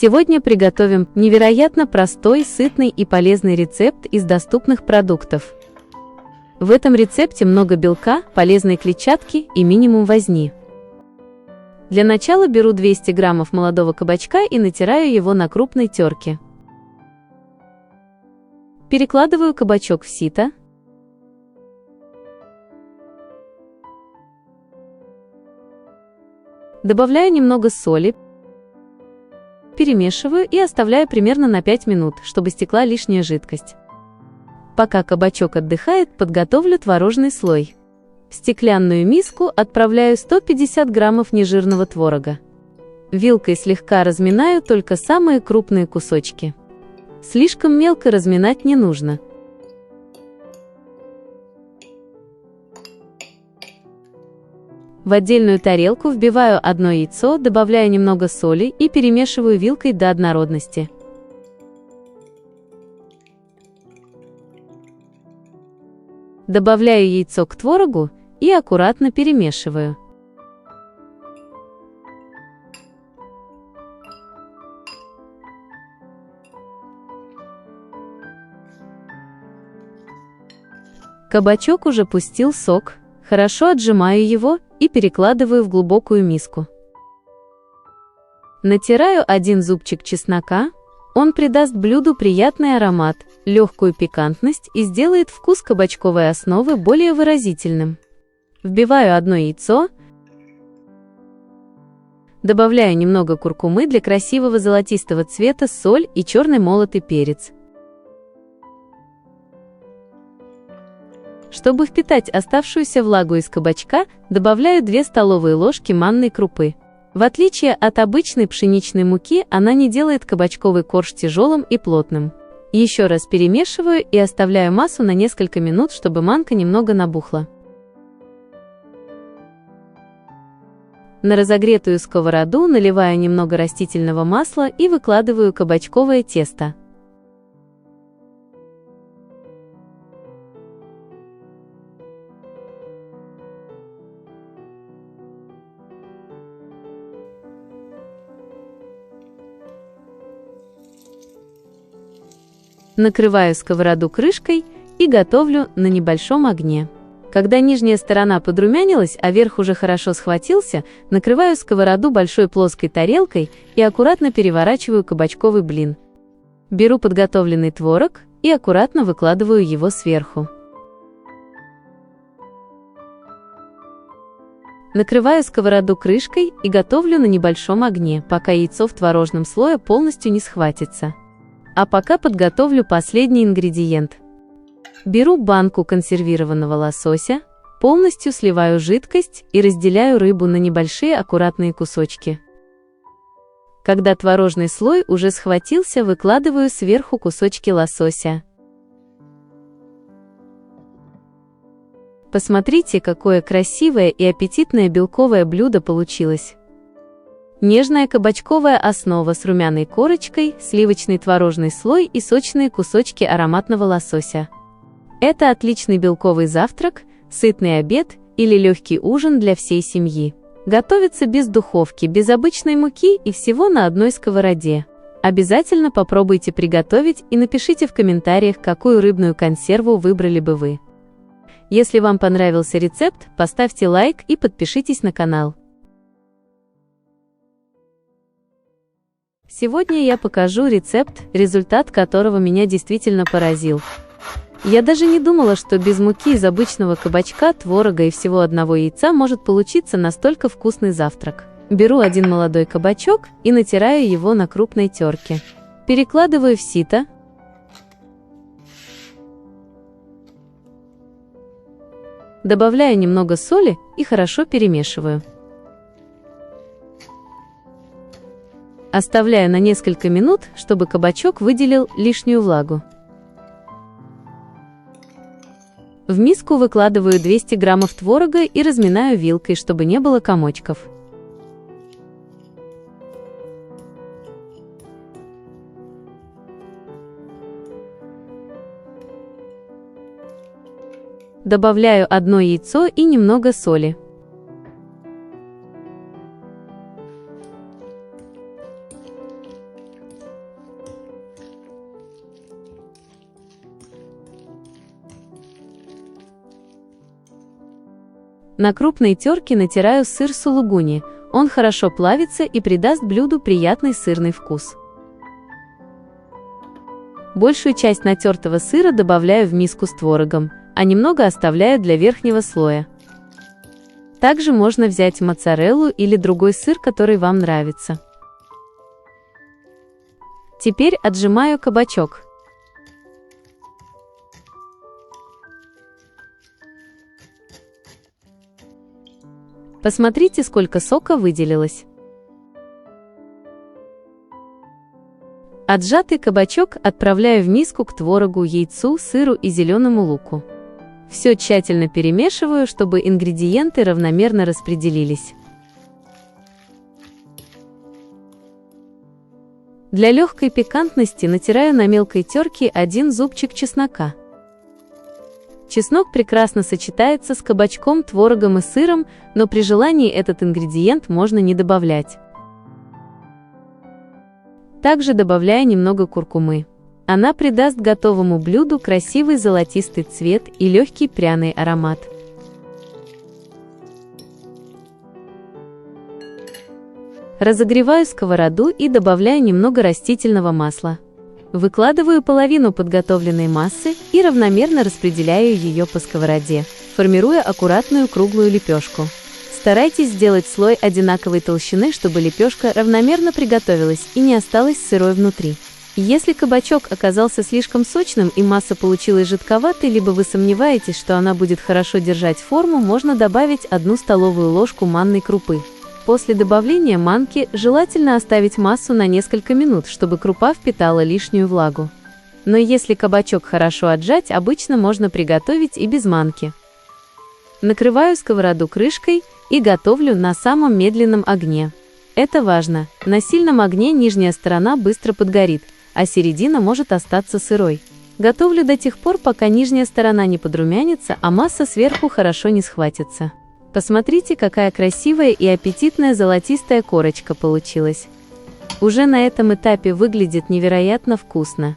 Сегодня приготовим невероятно простой, сытный и полезный рецепт из доступных продуктов. В этом рецепте много белка, полезной клетчатки и минимум возни. Для начала беру 200 граммов молодого кабачка и натираю его на крупной терке. Перекладываю кабачок в сито. Добавляю немного соли. Перемешиваю и оставляю примерно на 5 минут, чтобы стекла лишняя жидкость. Пока кабачок отдыхает, подготовлю творожный слой. В стеклянную миску отправляю 150 граммов нежирного творога. Вилкой слегка разминаю только самые крупные кусочки. Слишком мелко разминать не нужно. В отдельную тарелку вбиваю одно яйцо, добавляю немного соли и перемешиваю вилкой до однородности. Добавляю яйцо к творогу и аккуратно перемешиваю. Кабачок уже пустил сок, хорошо отжимаю его и перекладываю в глубокую миску. Натираю один зубчик чеснока, он придаст блюду приятный аромат, легкую пикантность и сделает вкус кабачковой основы более выразительным. Вбиваю одно яйцо, добавляю немного куркумы для красивого золотистого цвета, соль и черный молотый перец. Чтобы впитать оставшуюся влагу из кабачка, добавляю 2 столовые ложки манной крупы. В отличие от обычной пшеничной муки, она не делает кабачковый корж тяжелым и плотным. Еще раз перемешиваю и оставляю массу на несколько минут, чтобы манка немного набухла. На разогретую сковороду наливаю немного растительного масла и выкладываю кабачковое тесто. Накрываю сковороду крышкой и готовлю на небольшом огне. Когда нижняя сторона подрумянилась, а верх уже хорошо схватился, накрываю сковороду большой плоской тарелкой и аккуратно переворачиваю кабачковый блин. Беру подготовленный творог и аккуратно выкладываю его сверху. Накрываю сковороду крышкой и готовлю на небольшом огне, пока яйцо в творожном слое полностью не схватится. А пока подготовлю последний ингредиент. Беру банку консервированного лосося, полностью сливаю жидкость и разделяю рыбу на небольшие аккуратные кусочки. Когда творожный слой уже схватился, выкладываю сверху кусочки лосося. Посмотрите, какое красивое и аппетитное белковое блюдо получилось. Нежная кабачковая основа с румяной корочкой, сливочный творожный слой и сочные кусочки ароматного лосося. Это отличный белковый завтрак, сытный обед или легкий ужин для всей семьи. Готовится без духовки, без обычной муки и всего на одной сковороде. Обязательно попробуйте приготовить и напишите в комментариях, какую рыбную консерву выбрали бы вы. Если вам понравился рецепт, поставьте лайк и подпишитесь на канал. Сегодня я покажу рецепт, результат которого меня действительно поразил. Я даже не думала, что без муки из обычного кабачка, творога и всего одного яйца может получиться настолько вкусный завтрак. Беру один молодой кабачок и натираю его на крупной терке. Перекладываю в сито. Добавляю немного соли и хорошо перемешиваю. Оставляю на несколько минут, чтобы кабачок выделил лишнюю влагу. В миску выкладываю 200 граммов творога и разминаю вилкой, чтобы не было комочков. Добавляю одно яйцо и немного соли. На крупной терке натираю сыр сулугуни, он хорошо плавится и придаст блюду приятный сырный вкус. Большую часть натертого сыра добавляю в миску с творогом, а немного оставляю для верхнего слоя. Также можно взять моцареллу или другой сыр, который вам нравится. Теперь отжимаю кабачок. Посмотрите, сколько сока выделилось. Отжатый кабачок отправляю в миску к творогу, яйцу, сыру и зеленому луку. Все тщательно перемешиваю, чтобы ингредиенты равномерно распределились. Для легкой пикантности натираю на мелкой терке 1 зубчик чеснока. Чеснок прекрасно сочетается с кабачком, творогом и сыром, но при желании этот ингредиент можно не добавлять. Также добавляю немного куркумы. Она придаст готовому блюду красивый золотистый цвет и легкий пряный аромат. Разогреваю сковороду и добавляю немного растительного масла. Выкладываю половину подготовленной массы и равномерно распределяю ее по сковороде, формируя аккуратную круглую лепешку. Старайтесь сделать слой одинаковой толщины, чтобы лепешка равномерно приготовилась и не осталась сырой внутри. Если кабачок оказался слишком сочным и масса получилась жидковатой, либо вы сомневаетесь, что она будет хорошо держать форму, можно добавить 1 столовую ложку манной крупы. После добавления манки желательно оставить массу на несколько минут, чтобы крупа впитала лишнюю влагу. Но если кабачок хорошо отжать, обычно можно приготовить и без манки. Накрываю сковороду крышкой и готовлю на самом медленном огне. Это важно, на сильном огне нижняя сторона быстро подгорит, а середина может остаться сырой. Готовлю до тех пор, пока нижняя сторона не подрумянится, а масса сверху хорошо не схватится. Посмотрите, какая красивая и аппетитная золотистая корочка получилась. Уже на этом этапе выглядит невероятно вкусно.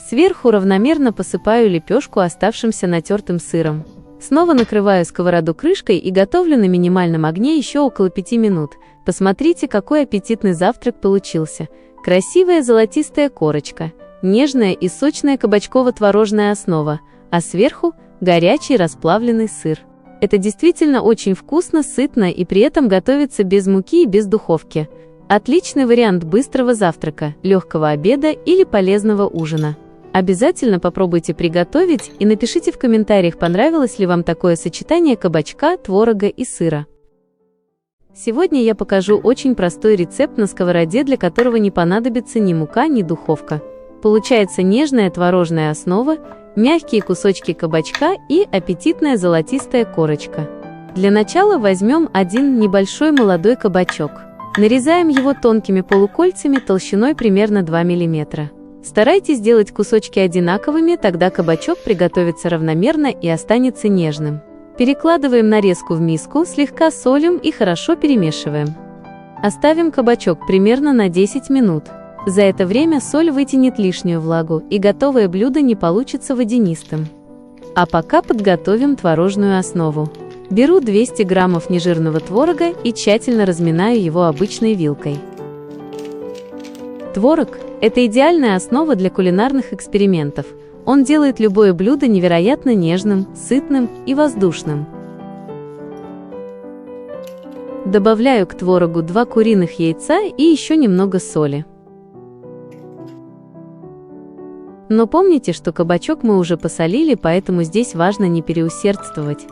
Сверху равномерно посыпаю лепешку оставшимся натертым сыром. Снова накрываю сковороду крышкой и готовлю на минимальном огне еще около 5 минут. Посмотрите, какой аппетитный завтрак получился. Красивая золотистая корочка, нежная и сочная кабачково-творожная основа, а сверху горячий расплавленный сыр. Это действительно очень вкусно, сытно и при этом готовится без муки и без духовки. Отличный вариант быстрого завтрака, легкого обеда или полезного ужина. Обязательно попробуйте приготовить и напишите в комментариях, понравилось ли вам такое сочетание кабачка, творога и сыра. Сегодня я покажу очень простой рецепт на сковороде, для которого не понадобится ни мука, ни духовка. Получается нежная творожная основа, мягкие кусочки кабачка и аппетитная золотистая корочка. Для начала возьмем один небольшой молодой кабачок. Нарезаем его тонкими полукольцами толщиной примерно 2 мм. Старайтесь делать кусочки одинаковыми, тогда кабачок приготовится равномерно и останется нежным. Перекладываем нарезку в миску, слегка солим и хорошо перемешиваем. Оставим кабачок примерно на 10 минут. За это время соль вытянет лишнюю влагу, и готовое блюдо не получится водянистым. А пока подготовим творожную основу. Беру 200 граммов нежирного творога и тщательно разминаю его обычной вилкой. Творог – это идеальная основа для кулинарных экспериментов. Он делает любое блюдо невероятно нежным, сытным и воздушным. Добавляю к творогу 2 куриных яйца и еще немного соли. Но помните, что кабачок мы уже посолили, поэтому здесь важно не переусердствовать.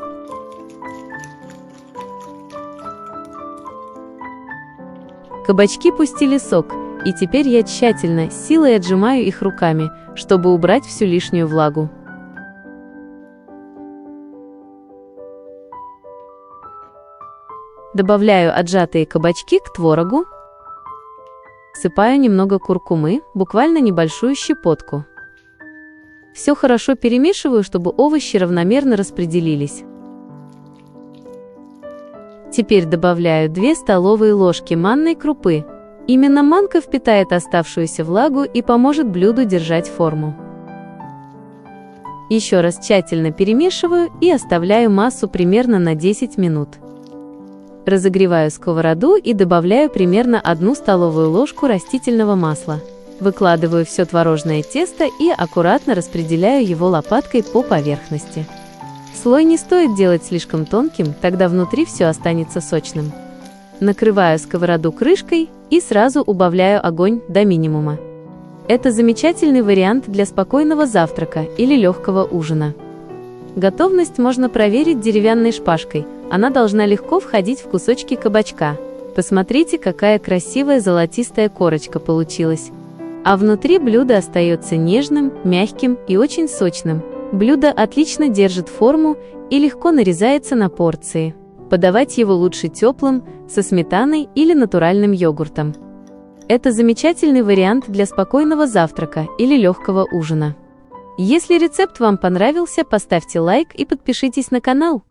Кабачки пустили сок, и теперь я тщательно, силой отжимаю их руками, чтобы убрать всю лишнюю влагу. Добавляю отжатые кабачки к творогу. Всыпаю немного куркумы, буквально небольшую щепотку. Все хорошо перемешиваю, чтобы овощи равномерно распределились. Теперь добавляю 2 столовые ложки манной крупы. Именно манка впитает оставшуюся влагу и поможет блюду держать форму. Еще раз тщательно перемешиваю и оставляю массу примерно на 10 минут. Разогреваю сковороду и добавляю примерно 1 столовую ложку растительного масла. Выкладываю все творожное тесто и аккуратно распределяю его лопаткой по поверхности. Слой не стоит делать слишком тонким, тогда внутри все останется сочным. Накрываю сковороду крышкой и сразу убавляю огонь до минимума. Это замечательный вариант для спокойного завтрака или легкого ужина. Готовность можно проверить деревянной шпажкой, она должна легко входить в кусочки кабачка. Посмотрите, какая красивая золотистая корочка получилась. А внутри блюдо остается нежным, мягким и очень сочным. Блюдо отлично держит форму и легко нарезается на порции. Подавать его лучше теплым, со сметаной или натуральным йогуртом. Это замечательный вариант для спокойного завтрака или легкого ужина. Если рецепт вам понравился, поставьте лайк и подпишитесь на канал.